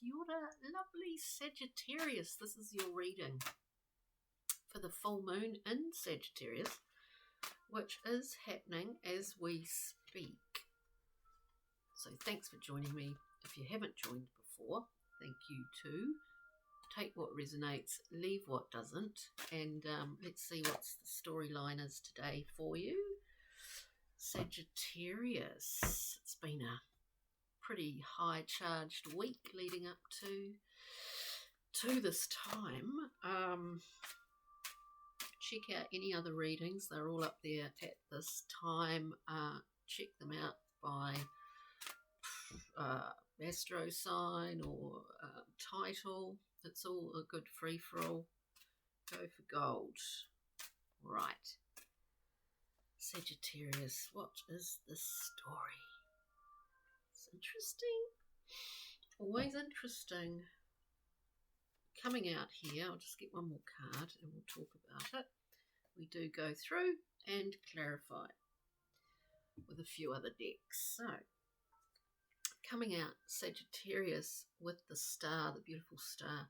Kia ora, lovely Sagittarius. This is your reading for the full moon in Sagittarius, which is happening as we speak. So thanks for joining me. If you haven't joined before, thank you too. Take what resonates, leave what doesn't, and let's see what the storyline is today for you. Sagittarius. It's been a pretty high charged week leading up to this time. Check out any other readings, they're all up there at this time. Check them out by astro sign or title. It's all a good free-for-all. Go for gold. Right, Sagittarius, what is the story? It's interesting, always interesting. Coming out here, I'll just get one more card and we'll talk about it. We do go through and clarify with a few other decks. So, coming out Sagittarius with the star, the beautiful star.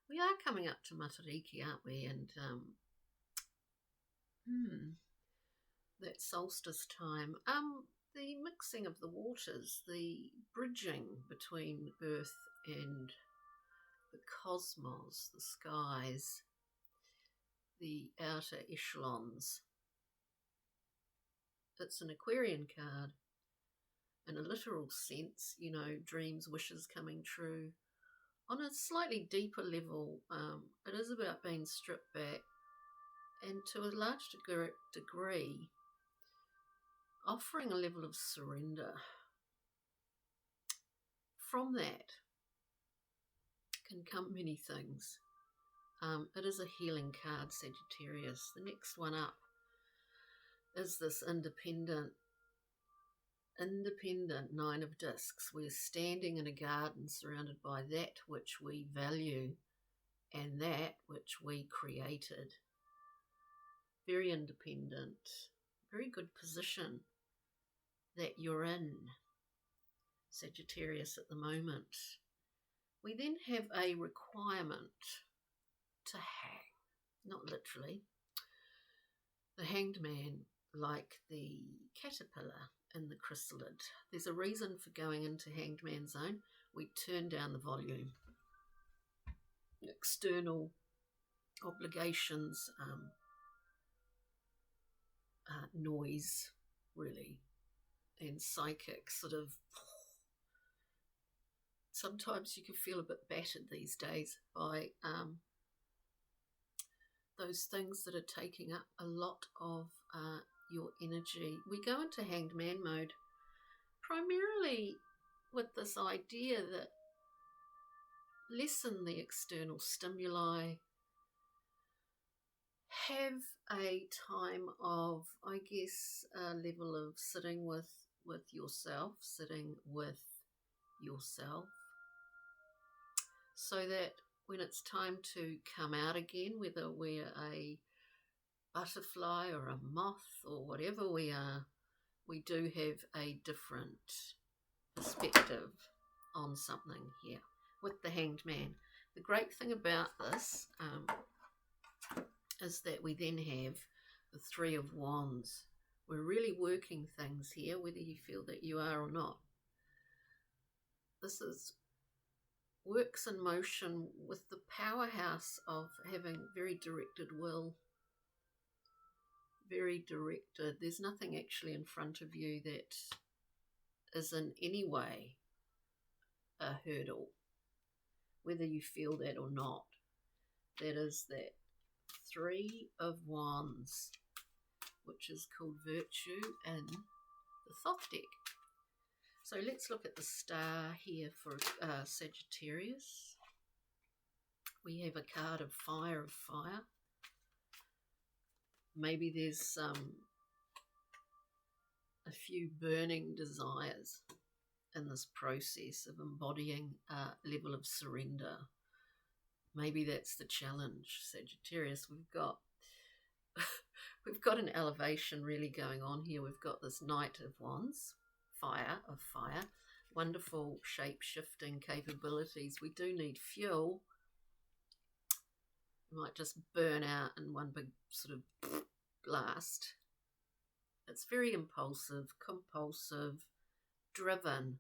We are coming up to Matariki, aren't we? And that solstice time. The mixing of the waters, the bridging between Earth and the cosmos, the skies, the outer echelons. It's an Aquarian card in a literal sense, you know, dreams, wishes coming true. On a slightly deeper level, it is about being stripped back and to a large degree offering a level of surrender. From that can come many things. It is a healing card, Sagittarius. The next one up is this independent Nine of Discs. We're standing in a garden surrounded by that which we value and that which we created. Very independent, very good position that you're in, Sagittarius, at the moment. We then have a requirement to hang, not literally. The Hanged Man, like the caterpillar in the chrysalid. There's a reason for going into Hanged Man zone. We turn down the volume. External obligations, noise, really, and psychic sort of. Sometimes you can feel a bit battered these days by those things that are taking up a lot of your energy. We go into Hanged Man mode primarily with this idea that lessen the external stimuli, have a time of, I guess, a level of sitting with yourself, so that when it's time to come out again, whether we're a butterfly or a moth or whatever we are, we do have a different perspective on something here with the Hanged Man. The great thing about this is that we then have the Three of Wands. We're really working things here, whether you feel that you are or not. This is works in motion with the powerhouse of having very directed will. Very directed. There's nothing actually in front of you that is in any way a hurdle, whether you feel that or not. That is that Three of Wands, which is called Virtue in the Thoth deck. So let's look at the star here for Sagittarius. We have a card of fire. Maybe there's a few burning desires in this process of embodying a level of surrender. Maybe that's the challenge, Sagittarius. We've got an elevation really going on here. We've got this Knight of Wands, fire, wonderful shape-shifting capabilities. We do need fuel. We might just burn out in one big sort of blast. It's very impulsive, compulsive, driven,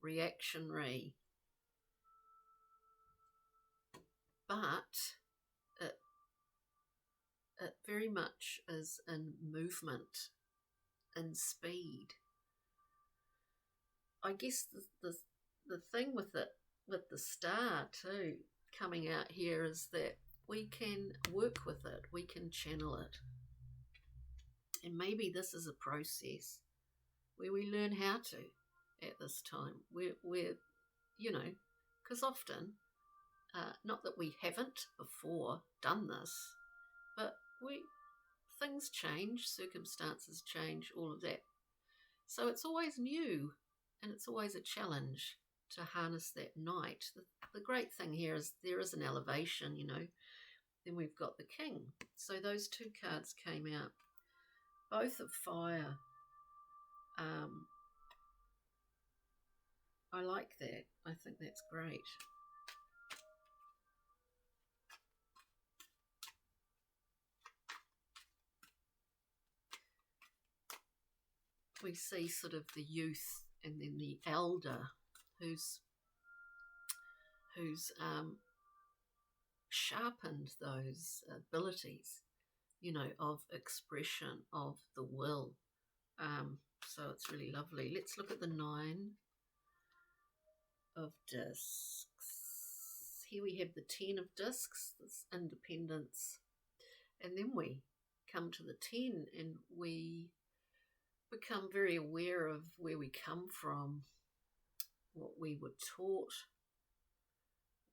reactionary. But it very much is in movement, in speed. I guess the thing with it, with the star too, coming out here, is that we can work with it, we can channel it. And maybe this is a process where we learn how to at this time. We're you know, because often, not that we haven't before done this, but things change, circumstances change, all of that. So it's always new, and it's always a challenge to harness that night. The great thing here is there is an elevation, you know. Then we've got the king. So those two cards came out, both of fire. I like that. I think that's great. We see sort of the youth and then the elder who's sharpened those abilities, you know, of expression, of the will. So it's really lovely. Let's look at the 9 of discs. Here we have the 10 of discs, this independence. And then we come to the 10 and we become very aware of where we come from, what we were taught.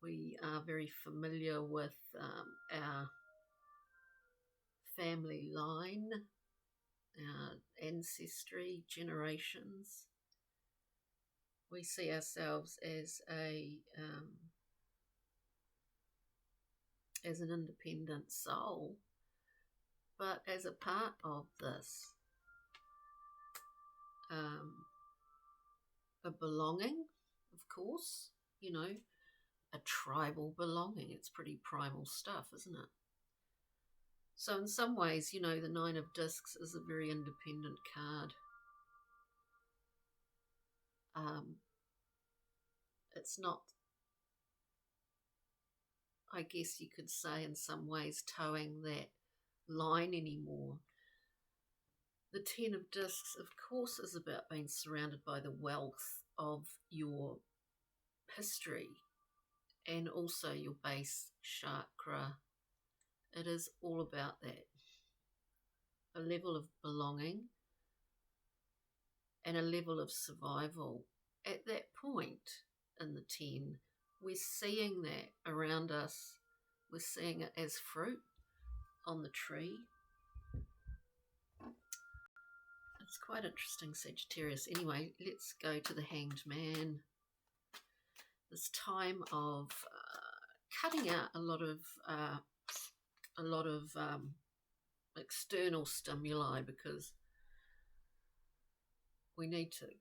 We are very familiar with our family line, our ancestry, generations. We see ourselves as an independent soul, but as a part of this, a belonging, of course, you know, a tribal belonging. It's pretty primal stuff, isn't it? So in some ways, you know, the 9 of discs is a very independent card. It's not, I guess you could say in some ways, towing that line anymore. The 10 of discs, of course, is about being surrounded by the wealth of your history and also your base chakra. It is all about that. A level of belonging and a level of survival. At that point in the 10, we're seeing that around us. We're seeing it as fruit on the tree. It's quite interesting, Sagittarius. Anyway, let's go to the Hanged Man. This time of cutting out a lot of external stimuli, because we need to, of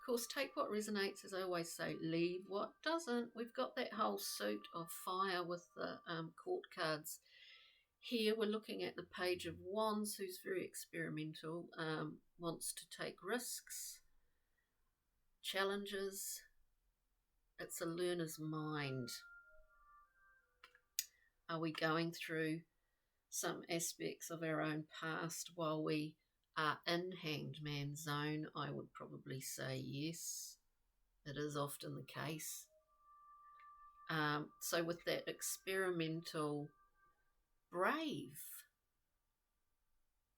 course, take what resonates, as I always say, leave what doesn't. We've got that whole suit of fire with the court cards. Here we're looking at the Page of Wands, who's very experimental, wants to take risks, challenges. It's a learner's mind. Are we going through some aspects of our own past while we are in Hanged Man zone? I would probably say yes. It is often the case. So with that experimental, brave,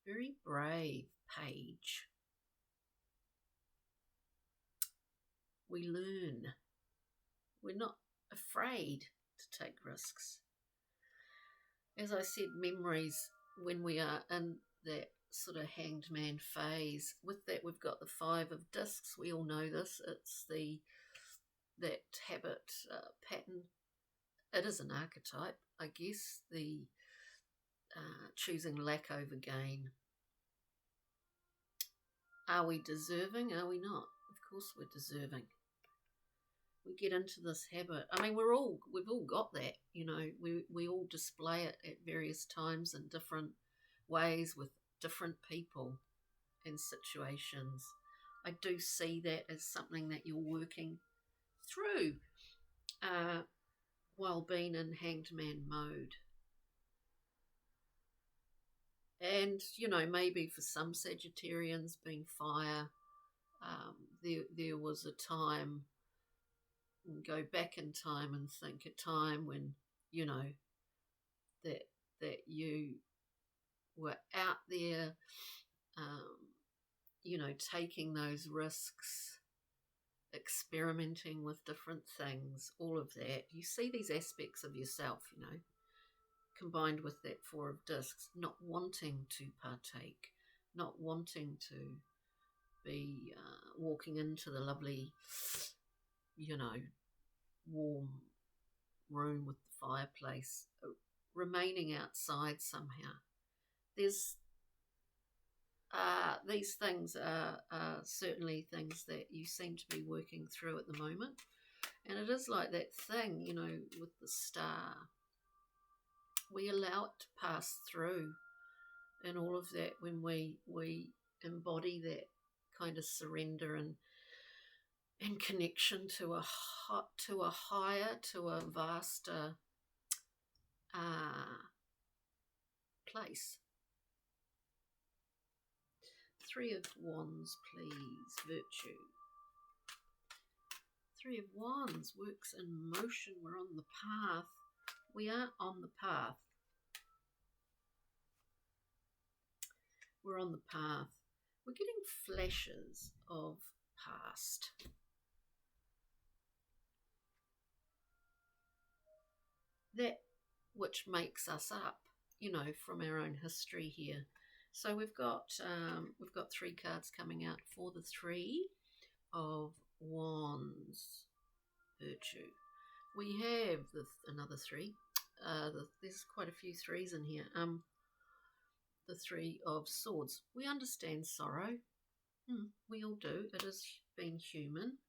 very brave page, we learn. We're not afraid to take risks. As I said, memories, when we are in that sort of Hanged Man phase. With that, we've got the 5 of discs. We all know this. It's that habit pattern. It is an archetype, I guess, the choosing lack over gain. Are we deserving? Are we not? Of course we're deserving. We get into this habit. I mean, we've all got that, you know. We all display it at various times in different ways with different people and situations. I do see that as something that you're working through while being in hanged man mode. And, you know, maybe for some Sagittarians being fire, there was a time, go back in time and think a time when, you know, that you were out there, you know, taking those risks, experimenting with different things, all of that. You see these aspects of yourself, you know, combined with that Four of Discs, not wanting to partake, not wanting to be walking into the lovely, you know, warm room with the fireplace, remaining outside somehow. There's these things are certainly things that you seem to be working through at the moment. And it is like that thing, you know, with the star. We allow it to pass through, and all of that when we embody that kind of surrender and connection to a higher, to a vaster place. Three of Wands, please. Virtue. Three of Wands works in motion. We're on the path. We are on the path. We're on the path. We're getting flashes of past. That which makes us up, you know, from our own history here. So we've got 3 cards coming out for the Three of Wands, Virtue. We have another 3. There's quite a few 3s in here. The Three of Swords. We understand sorrow. We all do. It is being human.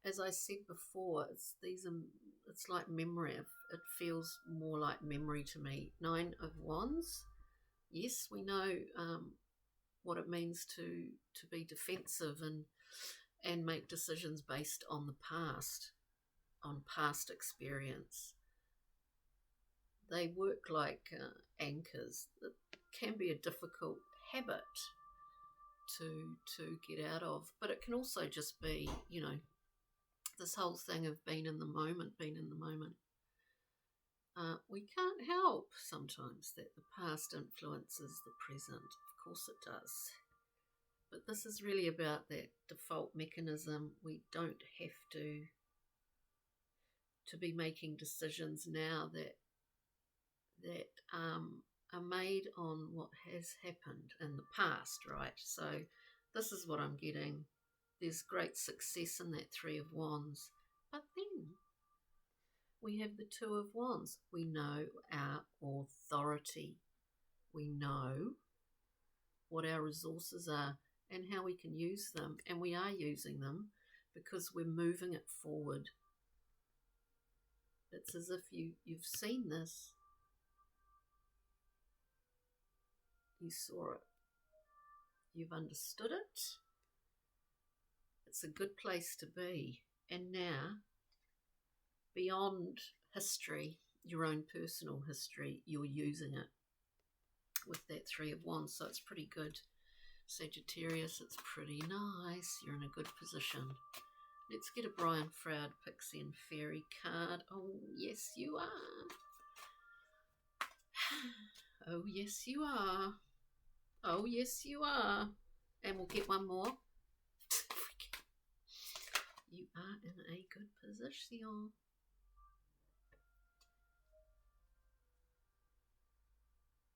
As I said before, it's like memory. It feels more like memory to me. 9 of Wands. Yes, we know what it means to be defensive and make decisions based on the past, on past experience. They work like anchors. It can be a difficult habit to get out of, but it can also just be, you know, this whole thing of being in the moment. We can't help sometimes that the past influences the present. Of course it does. But this is really about that default mechanism. We don't have to be making decisions now that are made on what has happened in the past, right? So this is what I'm getting. There's great success in that Three of Wands. But then we have the Two of Wands. We know our authority. We know what our resources are and how we can use them. And we are using them because we're moving it forward. It's as if you've seen this. You saw it. You've understood it. It's a good place to be. And now, beyond history, your own personal history, you're using it with that Three of Wands. So it's pretty good. Sagittarius, it's pretty nice. You're in a good position. Let's get a Brian Froud Pixie and Fairy card. Oh, yes, you are. Oh, yes, you are. Oh, yes, you are. And we'll get one more. You are in a good position.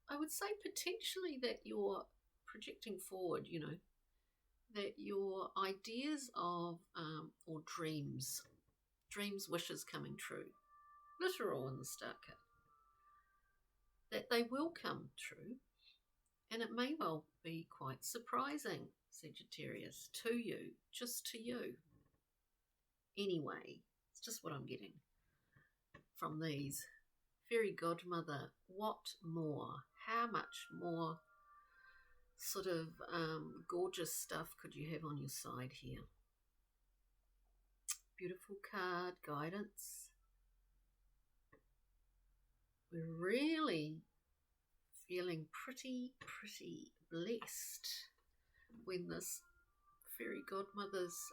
I would say potentially that you're projecting forward, you know, that your ideas of, or dreams, wishes coming true, literal in the Star card, that they will come true. And it may well be quite surprising, Sagittarius, to you, just to you. Anyway, it's just what I'm getting from these. Fairy godmother, what more? How much more sort of gorgeous stuff could you have on your side here? Beautiful card, guidance. We're really feeling pretty blessed when this fairy godmother's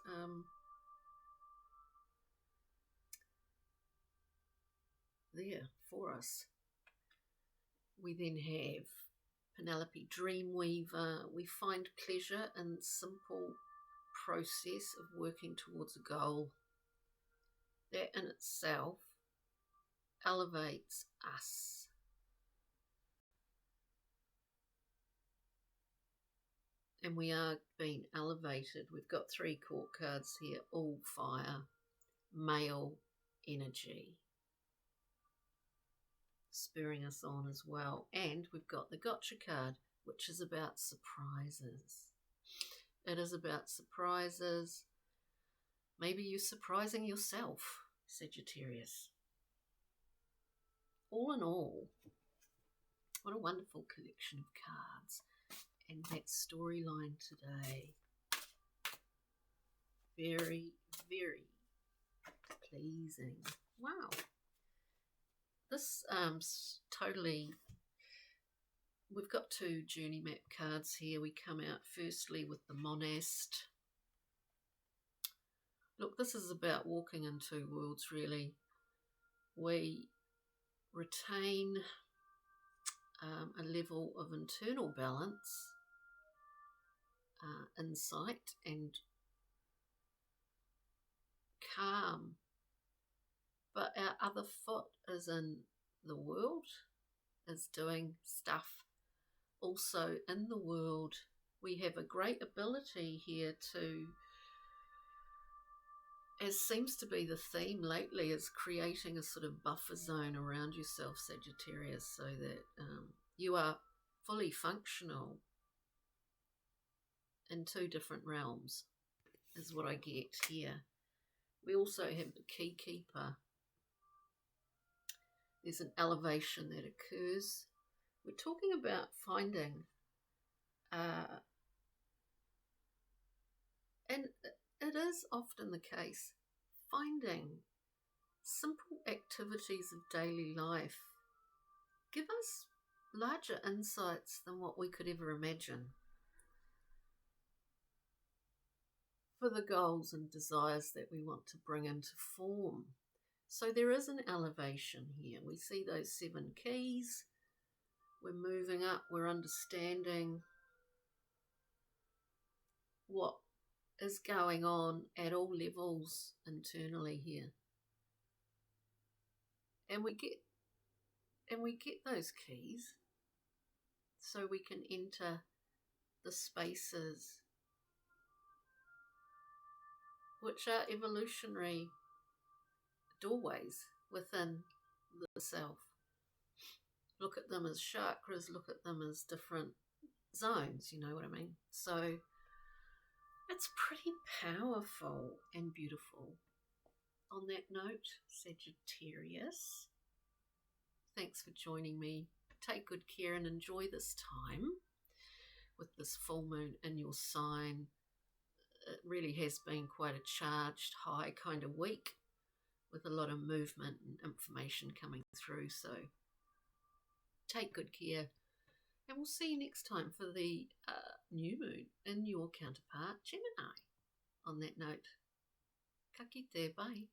there for us. We then have Penelope, Dreamweaver. We find pleasure in simple process of working towards a goal. That in itself elevates us. And we are being elevated. We've got 3 court cards here, all fire, male energy, spurring us on as well. And we've got the gotcha card, which is about surprises. It is about surprises. Maybe you're surprising yourself, Sagittarius. All in all, what a wonderful collection of cards. And that storyline today, very pleasing. Wow. This totally, we've got 2 journey map cards here. We come out firstly with the Monast. Look, this is about walking in 2 worlds, really. We retain a level of internal balance, insight and calm, but our other foot is in the world, is doing stuff also in the world. We have a great ability here to, as seems to be the theme lately, is creating a sort of buffer zone around yourself, Sagittarius, so that you are fully functional in 2 different realms, is what I get here. We also have the Key Keeper. There's an elevation that occurs. We're talking about finding, and it is often the case, finding simple activities of daily life give us larger insights than what we could ever imagine for the goals and desires that we want to bring into form. So there is an elevation here. We see those 7 keys. We're moving up. We're understanding what is going on at all levels internally here. And we get those keys so we can enter the spaces which are evolutionary doorways within the self. Look at them as chakras, look at them as different zones, you know what I mean? So it's pretty powerful and beautiful. On that note, Sagittarius, thanks for joining me. Take good care and enjoy this time with this full moon in your sign. It really has been quite a charged, high kind of week with a lot of movement and information coming through. So take good care, and we'll see you next time for the new moon in your counterpart, Gemini. On that note, ka kite, bye.